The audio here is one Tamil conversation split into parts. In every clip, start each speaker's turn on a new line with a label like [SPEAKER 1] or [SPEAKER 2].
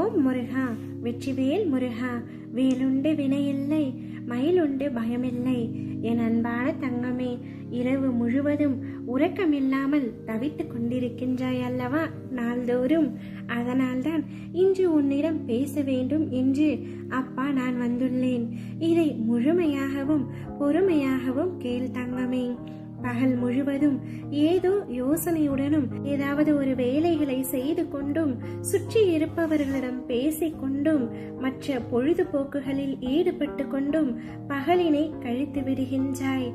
[SPEAKER 1] ஓம் முருகா, வெற்றிவேல் முருகா. வேலுண்டு வினையில்லை, மயிலுண்டு பயமில்லை. என் அன்பான தங்கமே, இரவு முழுவதும் உறக்கமில்லாமல் தவித்துக் கொண்டிருக்கின்றாய் அல்லவா நாள்தோறும்? அதனால்தான் இன்று உன்னிடம் பேச வேண்டும் என்று அப்பா நான் வந்துள்ளேன். இதை முழுமையாகவும் பொறுமையாகவும் கேள் தங்கமே. பகல் முழுவதும் ஏதோ யோசனையுடனும் ஏதாவது ஒரு வேலைகளை செய்து கொண்டும் சுற்றி இருப்பவர்களிடம் பேசிக்கொண்டும் மற்ற பொழுதுபோக்குகளில் ஈடுபட்டு கொண்டும் பகலினை கழித்து விடுகின்றாய்.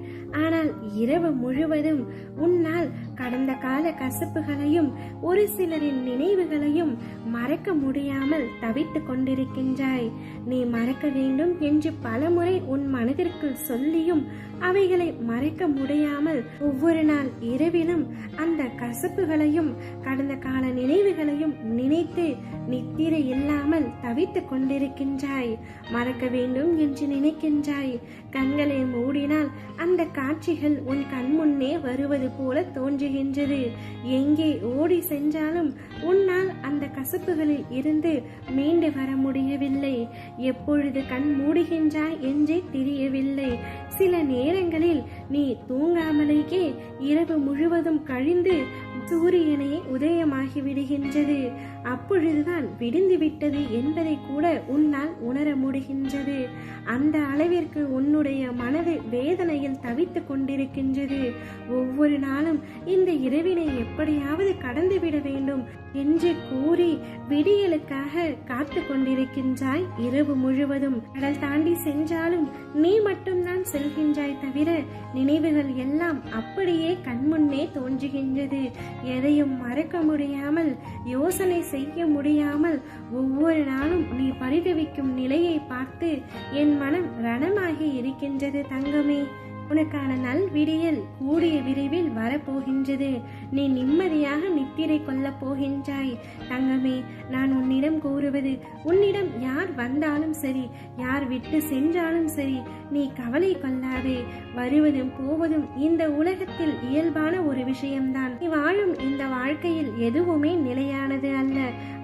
[SPEAKER 1] ஆனால் இரவு முழுவதும் உன்னால் கடந்த கால கசப்புகளையும் ஒரு சிலரின் நினைவுகளையும் மறக்க முடியாமல் தவித்து கொண்டிருக்கின்றாய். நீ மறக்க வேண்டும் என்று பலமுறை உன் மனதிற்குள் சொல்லியும் அவைகளை மறைக்க முடியாமல் ஒவ்வொரு நாள் இரவிலும் அந்த கசப்புகளையும் கடந்த கால நினைவுகளையும் நினைத்து நித்திரை இல்லாமல் தவித்து கொண்டிருக்கின்றாய். மறக்க வேண்டும் என்று நினைக்கின்றாய். கண்களை மூடினால் அந்த காட்சிகள் உன் கண் முன்னே வருவது போல தோன்றுகின்றது. எங்கே ஓடி சென்றாலும் உன்னால் அந்த கசப்புகளில் இருந்து மீண்டு வர முடியவில்லை. எப்பொழுது கண் மூடுகின்றாய் என்றே தெரியவில்லை. சில நேரங்களில் நீ தூங்காமலேயே இரவு முழுவதும் கழிந்து சூரியனே உதயமாகி விடுகின்றது. அப்பொழுதுதான் விடிந்து விட்டது என்பதை கூட உன்னால் உணர முடிகின்றது. அந்த அளவிற்கு உன்னுடைய மனது வேதனையில் தவித்து கொண்டிருக்கின்றது. ஒவ்வொரு நாளும் இந்த இரவினை எப்படியாவது கடந்துவிட வேண்டும் என்று கூறி விடியலுக்காக காத்து கொண்டிருக்கின்றாய். இரவு முழுவதும் கடல் தாண்டி சென்றாலும் நீ மட்டும்தான் செல்கின்றாய் தவிர நினைவுகள் எல்லாம் அப்படியே கண்முன்னே தோன்றுகின்றது. எதையும் மறக்க முடியாமல் யோசனை செய்ய முடியாமல் ஒவ்வொரு நாளும் நீ பரிதவிக்கும் நிலையை பார்த்து என் மனம் ரணமாகி இருக்கின்றது தங்கமே. உனக்கான நல் விடியல் கூடிய விரைவில் வரப்போகின்றது. நீ நிம்மதியாக நித்திரை கொள்ளப் போகின்றாய் தங்கமே. நான் உன்னிடம் கூறுவது, உன்னிடம் யார் வந்தாலும் சரி, யார் விட்டு சென்றாலும் சரி, நீ கவலை கொள்ளாதே. வருவதும் போவதும் இந்த உலகத்தில் இயல்பான ஒரு விஷயம்தான். நீ வாழும் இந்த வாழ்க்கையில் எதுவுமே நிலையானது அல்ல.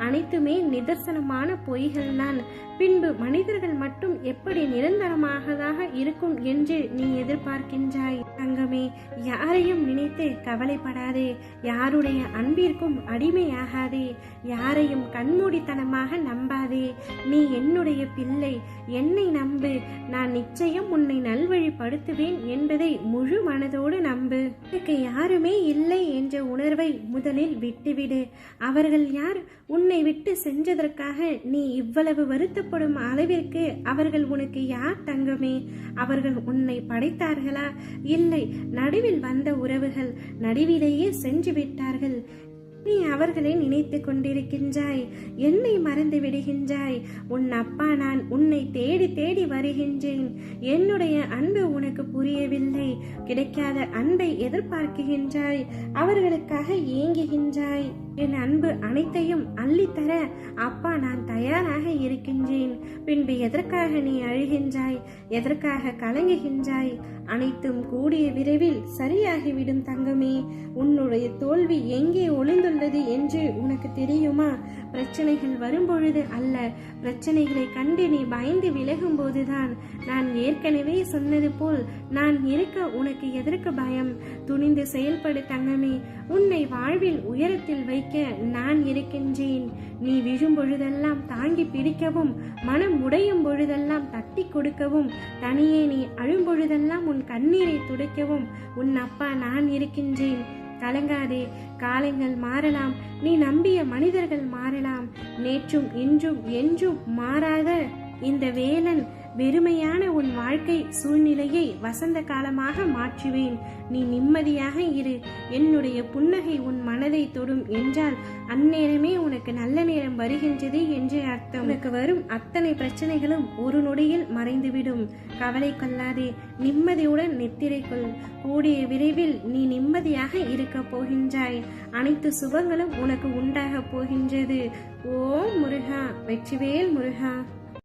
[SPEAKER 1] அனைத்துமே நிதர்சனமான பொய்கள் தான். பின்பு மனிதர்கள் மட்டும் எப்படி நிரந்தரமாகதாக இருக்கும் என்று நீ எதிர்பார்க்கின்றாய் தங்கமே. யாரையும் நினைத்து கவலைப்படாதே. யாருடைய அன்பிற்கும் அடிமையாகாதே. யாரையும் கண்மூடித்தனமாக நம்பாதே. நீ என்னுடைய பிள்ளை, என்னை நம்பு. நான் நிச்சயம் உன்னை நல்வழிப்படுத்துவேன் என்பதை முழு மனதோடு நம்பு. எனக்கு யாருமே இல்லை என்ற உணர்வை முதலில் விட்டுவிடு. அவர்கள் யார்? உன்னை விட்டு சென்றதற்காக நீ இவ்வளவு வருத்தப்படும் அளவிற்கு அவர்கள் உனக்கு யார் தங்கமே? அவர்கள் உன்னை படைத்தார்களா? இல்லை, நடுவில் வந்த உறவுகள் நடுவிலேயே சென்று விட்டார்கள். நீ அவர்களை நினைத்து கொண்டிருக்கின்றாய். என்னை மறந்து விடுகின்றாய். உன் அப்பா நான் உன்னை தேடி தேடி வருகின்றேன். என்னுடைய அன்பு உனக்கு புரியவில்லை. கிடைக்காத அன்பை எதிர்பார்க்கின்றாய். அவர்களுக்காக ஏங்குகின்றாய். என் அன்பு அனைத்தையும் அள்ளித்தர அப்பா நான் தயாராக இருக்கின்றேன். பின்பு எதற்காக நீ அழுகின்றாய்? எதற்காக கலங்குகின்றாய்? அனைத்தும் கூடிய விரைவில் சரியாகிவிடும் தங்கமே. உன்னுடைய தோல்வி எங்கே ஒளிந்துள்ளது என்று உனக்கு தெரியுமா? பிரச்சனைகள் வரும்பொழுது அல்ல, பிரச்சனைகளை கண்டு நீ பயந்து விலகும் போதுதான். நான் ஏற்கனவே சொன்னது போல் நான் இருக்க உனக்கு எதற்கு பயம்? துணிந்து செயல்படு தங்கமே. உன்னை வாழ்வில் உயரத்தில் வைக்க நான் இருக்கின்றேன். நீ விழும் பொழுதெல்லாம் தாங்கி பிடிக்கவும், மனம் உடையும் பொழுதெல்லாம் தட்டி கொடுக்கவும், தனியே நீ அழும் பொழுதெல்லாம் உன் கண்ணீரை துடைக்கவும் உன் அப்பா நான் இருக்கின்றேன். கலங்காதே. காலங்கள் மாறலாம், நீ நம்பிய மனிதர்கள் மாறலாம். நேற்றும் இன்றும் என்றும் மாறாத இந்த வேலன் வெறுமையான உன் வாழ்க்கை சூழ்நிலையை வசந்த காலமாக மாற்றுவேன். நீ நிம்மதியாக இரு. என்னுடைய புன்னகை உன் மனதை தொடும் என்றால் அந்நேரமே உனக்கு நல்ல நேரம் வருகின்றது என்று அர்த்தம். உனக்கு வரும் அத்தனை பிரச்சனைகளும் ஒரு நொடியில் மறைந்துவிடும். கவலை கொள்ளாதே. நிம்மதியுடன் நித்திரை கொள். கூடிய விரைவில் நீ நிம்மதியாக இருக்க போகின்றாய். அனைத்து சுபங்களும் உனக்கு உண்டாக போகின்றது. ஓம் முருகா, வெற்றிவேல் முருகா.